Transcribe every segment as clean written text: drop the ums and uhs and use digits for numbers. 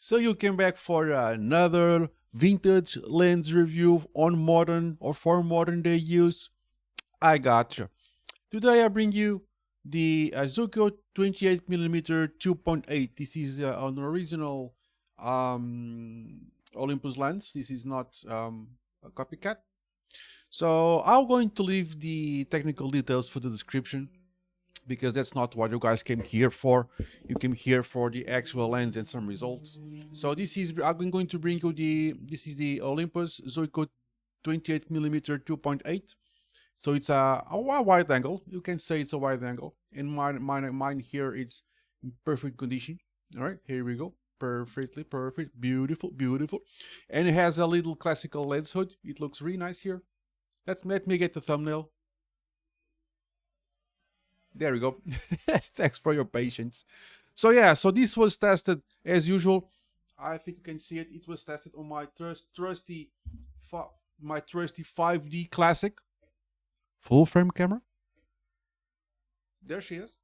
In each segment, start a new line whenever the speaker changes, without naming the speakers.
So you came back for another vintage lens review on modern or for modern day use. I gotcha. Today I bring you the Zuiko 28mm 2.8. This is an original Olympus lens. This is not a copycat. So I'm going to leave the technical details for the description, because that's not what you guys came here for. You came here for the actual lens and some results. So I'm going to bring you this is the Olympus Zuiko 28mm 2.8. So it's a wide angle. You can say it's a wide angle. And mine here, it's in perfect condition. All right, here we go. Perfect, beautiful, beautiful. And it has a little classical lens hood. It looks really nice here. Let me get the thumbnail. There we go. Thanks for your patience. So yeah, so this was tested as usual. I think you can see it. It was tested on my trusty 5D Classic full frame camera. There she is.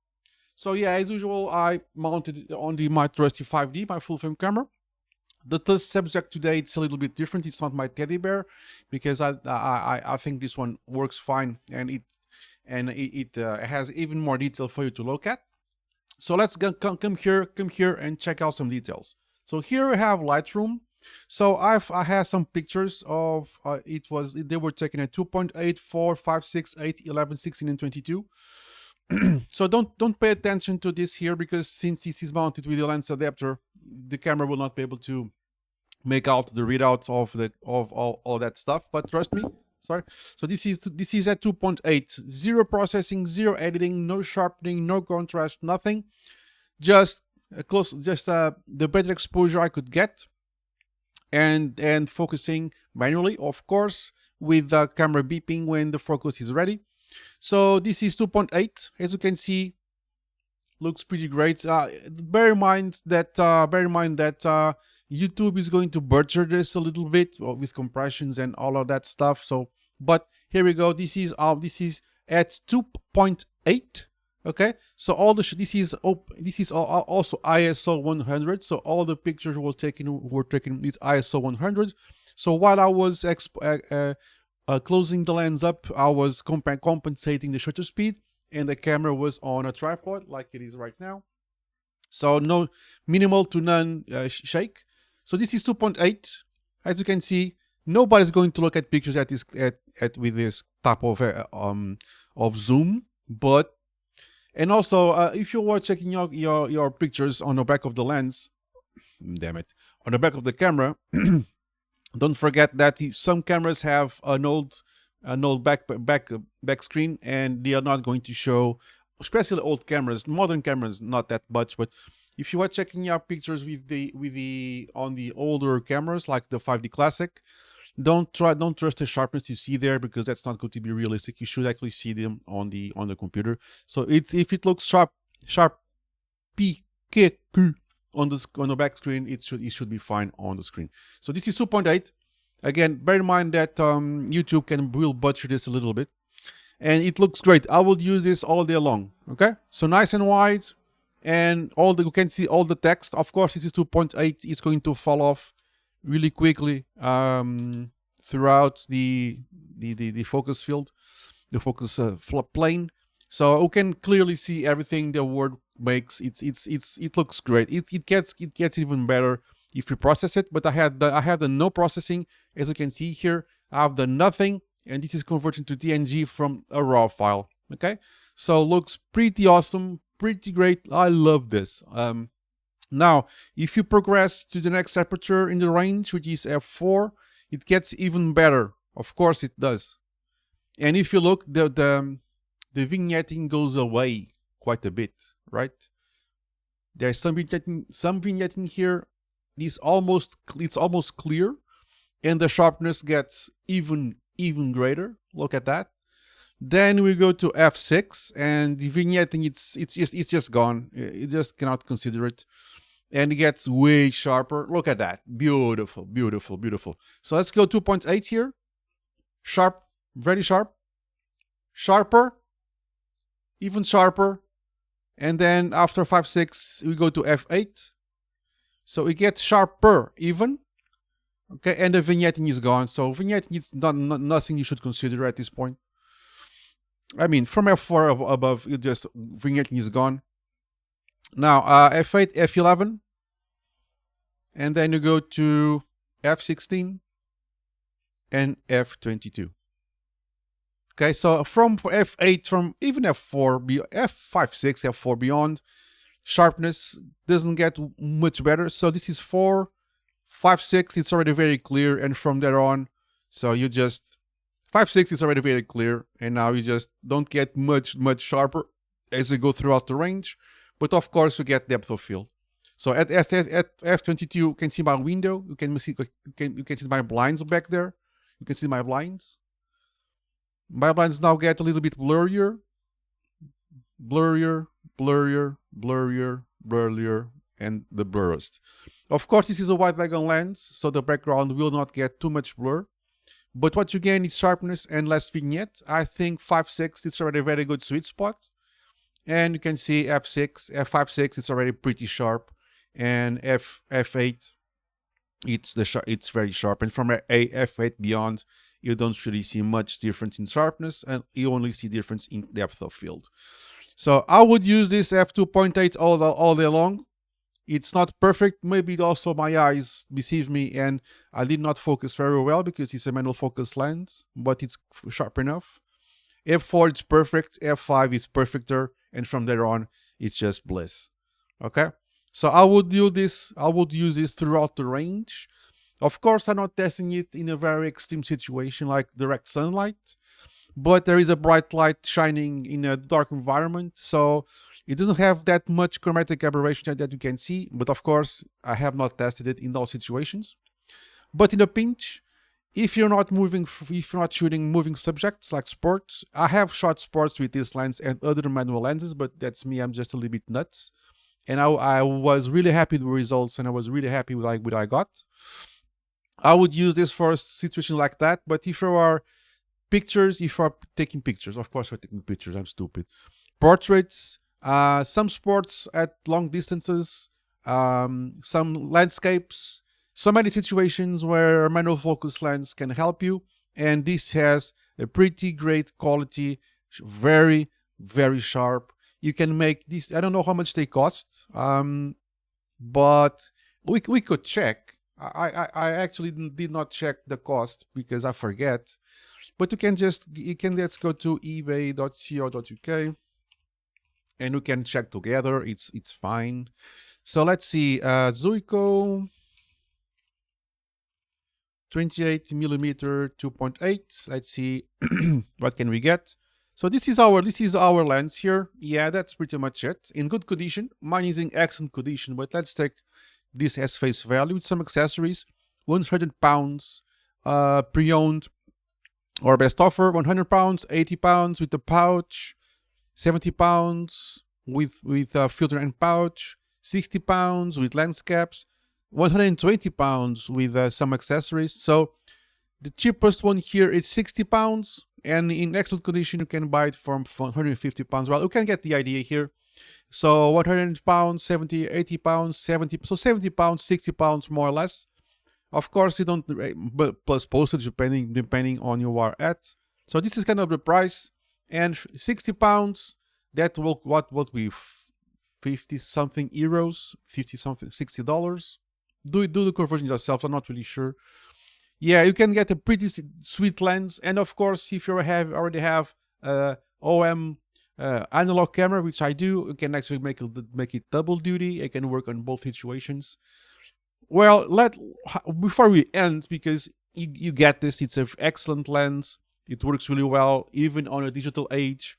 So yeah, as usual, I mounted it on my trusty 5D, my full frame camera. The test subject today, it's a little bit different. It's not my teddy bear, because I think this one works fine, and it has even more detail for you to look at. So let's come here and check out some details. So here we have Lightroom. So I have some pictures of they were taken at 2.8, 4, 5, 6, 8, 11, 16, and 22. So don't pay attention to this here, because since this is mounted with the lens adapter, the camera will not be able to make out the readouts of all that stuff. But trust me. Sorry. So this is at 2.8. Zero processing, zero editing, no sharpening, no contrast, nothing. Just the better exposure I could get, and focusing manually, of course, with the camera beeping when the focus is ready. So this is 2.8. As you can see, looks pretty great. Bear in mind that YouTube is going to butcher this a little bit with compressions and all of that stuff. So, but here we go. This is at 2.8. Okay. So all the this is also ISO 100. So all the pictures were taken with ISO 100. So while I was closing the lens up, I was compensating the shutter speed, and the camera was on a tripod like it is right now. So no minimal to none shake. So this is 2.8. As you can see, nobody's going to look at pictures with this type of zoom. But and also if you were checking your pictures on the back of the lens, damn it, on the back of the camera, don't forget that some cameras have an old back screen, and they are not going to show, especially old cameras. Modern cameras not that much, but if you are checking your pictures on the older cameras like the 5D Classic, don't trust the sharpness you see there, because that's not going to be realistic. You should actually see them on the computer. So if it looks sharp PKQ on the back screen, it should be fine on the screen. So this is 2.8. Again, bear in mind that YouTube will butcher this a little bit, and it looks great. I will use this all day long. Okay, so nice and wide, and you can see all the text. Of course, this is 2.8. It's going to fall off really quickly throughout the focus field, the focus plane. So you can clearly see everything the word makes. It looks great. It gets even better if you process it. But I have the no processing. As you can see here, I have the nothing, and this is converting to TNG from a raw file. Okay, so looks pretty awesome, pretty great. I love this. Now, if you progress to the next aperture in the range, which is f4, it gets even better. Of course, it does. And if you look, the vignetting goes away quite a bit, right? There's some vignetting here. It's almost clear, and the sharpness gets even greater. Look at that. Then we go to f6, and the vignetting it's just gone. You just cannot consider it, and it gets way sharper. Look at that. Beautiful, beautiful, beautiful. So let's go 2.8 here. Sharp, very sharp, sharper, even sharper, and then after 5, 6 we go to f8. So it gets sharper even. Okay, and the vignetting is gone. So vignetting is nothing you should consider at this point. I mean, from f4 above, you just vignetting is gone. Now f8, f11, and then you go to f16 and f22. Okay, so from f8, from even f4, f5, 6, f4 beyond, sharpness doesn't get much better. So this is 4, 5, 6, it's already very clear, and from there on, so you just 5, 6 is already very clear, and now you just don't get much sharper as you go throughout the range, but of course you get depth of field. So at f22, you can see my window, you can see my blinds back there, you can see my blinds. My blinds now get a little bit blurrier, blurrier, and the blurriest. Of course, this is a wide angle lens, so the background will not get too much blur. But what you gain is sharpness and less vignette. I think 5.6 is already a very good sweet spot. And you can see f5.6 is already pretty sharp, and f8 it's very sharp. And from f8 beyond, you don't really see much difference in sharpness, and you only see difference in depth of field. So I would use this f2.8 all day long. It's not perfect. Maybe also my eyes deceive me and I did not focus very well because it's a manual focus lens, but it's sharp enough. f4 it's perfect, f5 is perfecter, and from there on it's just bliss. Okay, so I would use this throughout the range. Of course, I'm not testing it in a very extreme situation like direct sunlight, but there is a bright light shining in a dark environment, so it doesn't have that much chromatic aberration that you can see. But of course, I have not tested it in those situations. But in a pinch, if you're not shooting moving subjects like sports, I have shot sports with this lens and other manual lenses, but that's me. I'm just a little bit nuts, and I was really happy with the results, and I was really happy with what I got. I would use this for a situation like that. But if you are pictures, if you are taking pictures, of course we're taking pictures, I'm stupid. Portraits, some sports at long distances, some landscapes, so many situations where a manual focus lens can help you. And this has a pretty great quality, very sharp. You can make this, I don't know how much they cost, but we could check. I actually did not check the cost because I forget. But let's go to ebay.co.uk and we can check together. It's fine. So let's see, Zuiko 28mm 2.8. Let's see what can we get. So this is our lens here. Yeah, that's pretty much it. In good condition. Mine is in excellent condition, but let's take this as face value with some accessories. 100 pounds, pre-owned or best offer. 100 pounds, 80 pounds with the pouch, 70 pounds with filter and pouch, 60 pounds with lens caps, 120 pounds with some accessories. So the cheapest one here is 60 pounds, and in excellent condition you can buy it from 150 pounds. Well, you can get the idea here. So 100 pounds, 70, 80 pounds, 70, so 70 pounds, 60 pounds more or less. Of course, you don't, plus postage depending on you are at. So this is kind of the price. And 60 pounds, that will, what be 50 something euros, 50 something, $60. Do the conversion yourself, I'm not really sure. Yeah, you can get a pretty sweet lens. And of course, if you already have OM analog camera, which I do, you can actually make it double duty. I can work on both situations. Well, before we end, because you get this, it's an excellent lens. It works really well, even on a digital age.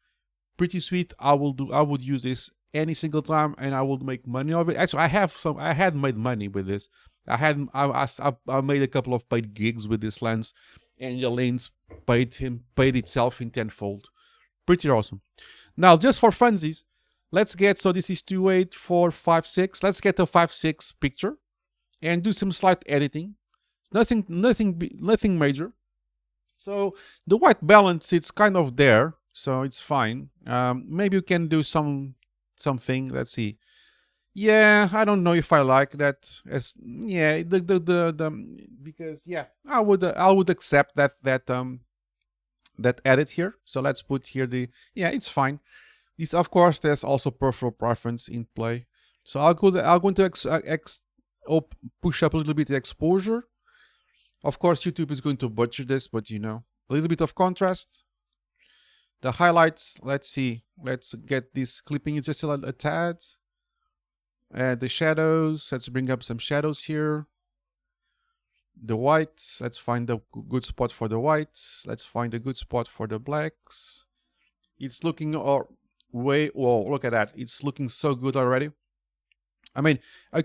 Pretty sweet. I would use this any single time, and I would make money of it. Actually, I had made money with this. I made a couple of paid gigs with this lens, and the lens paid itself in tenfold. Pretty awesome. Now, just for funsies, let's get, so this is 2.8, 4, 5, 6. Let's get a 5.6 picture and do some slight editing. It's nothing major. So the white balance, it's kind of there, so it's fine. Maybe you can do something. Let's see. Yeah, I don't know if I like that. As yeah, the because yeah, I would accept that edit here. So let's put here the yeah, it's fine. This of course there's also peripheral preference in play. So I'm going to push up a little bit the exposure. Of course, YouTube is going to butcher this, but you know, a little bit of contrast. The highlights, let's see. Let's get this clipping just a tad. The shadows, let's bring up some shadows here. The whites, let's find a good spot for the whites. Let's find a good spot for the blacks. It's looking way, whoa, look at that. It's looking so good already. I mean,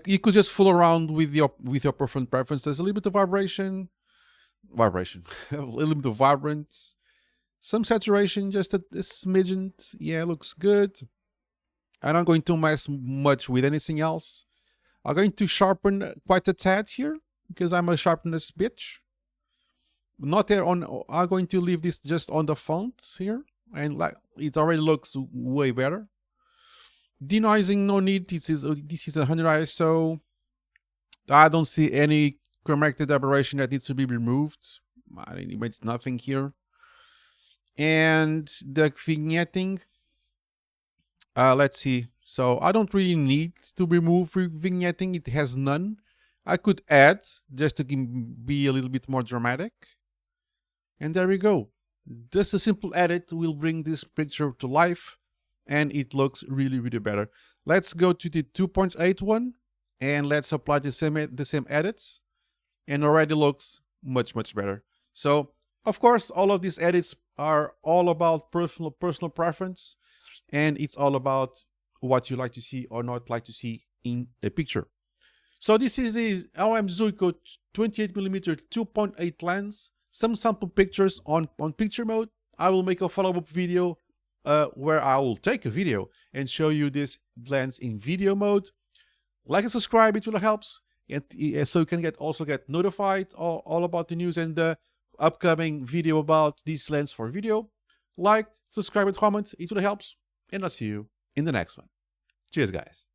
you could just fool around with your preference. There's a little bit of vibration, a little bit of vibrance, some saturation, just a smidgen. Yeah, looks good. I'm not going to mess much with anything else. I'm going to sharpen quite a tad here because I'm a sharpness bitch. Not there on. I'm going to leave this just on the font here, and like it already looks way better. Denoising, no need. This is 100 ISO. I don't see any chromatic aberration that needs to be removed. Anyway, it's nothing here. And the vignetting, let's see. So I don't really need to remove vignetting. It has none. I could add just to be a little bit more dramatic. And there we go. Just a simple edit will bring this picture to life, and it looks really, really better. Let's go to the 2.8 one, and let's apply the same edits, and already looks much, much better. So, of course, all of these edits are all about personal preference, and it's all about what you like to see or not like to see in a picture. So this is the Olympus Zuiko 28mm 2.8 lens. Some sample pictures on picture mode. I will make a follow-up video where I will take a video and show you this lens in video mode. Like and subscribe, it really helps. And so you can also get notified all about the news and the upcoming video about this lens for video. Like, subscribe, and comment, it really helps. And I'll see you in the next one. Cheers, guys.